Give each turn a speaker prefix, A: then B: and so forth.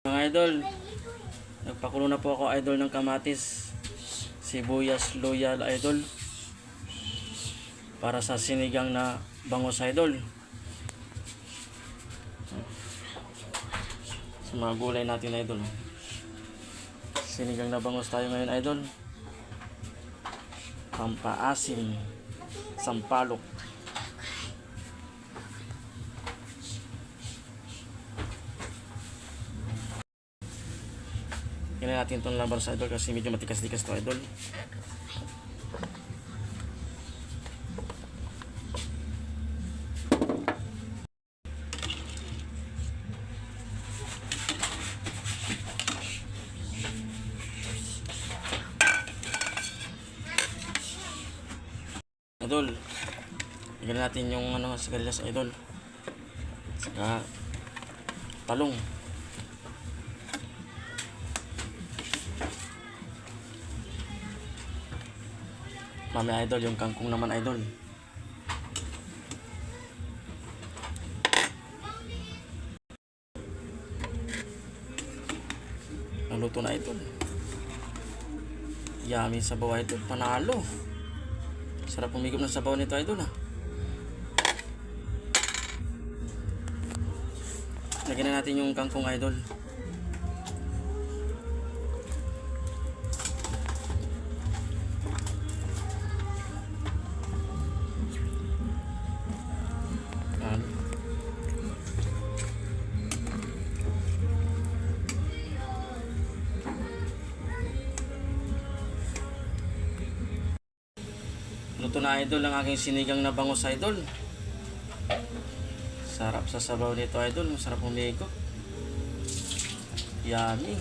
A: Mga idol, nagpakulo na po ako idol ng kamatis, sibuyas, loyal idol, para sa sinigang na bangus idol. Sa mga gulay natin idol, sinigang na bangus tayo ngayon idol. Pampaasim, sampalok. Kailan natin itong labar sa idol kasi medyo matikas-tikas to idol. Idol, bigyan natin yung sigarilyas idol, saka talong. Mamaya idol, yung kangkong naman idol. Naluto na idol. Yummy sabaw idol, panalo. Sarap umigop ng sabaw nito idol ha. Lagyan na natin yung kangkong idol. Luto na idol ang aking sinigang na bangus idol. Sarap sa sabaw nito idol, masarap umigop. Yummy.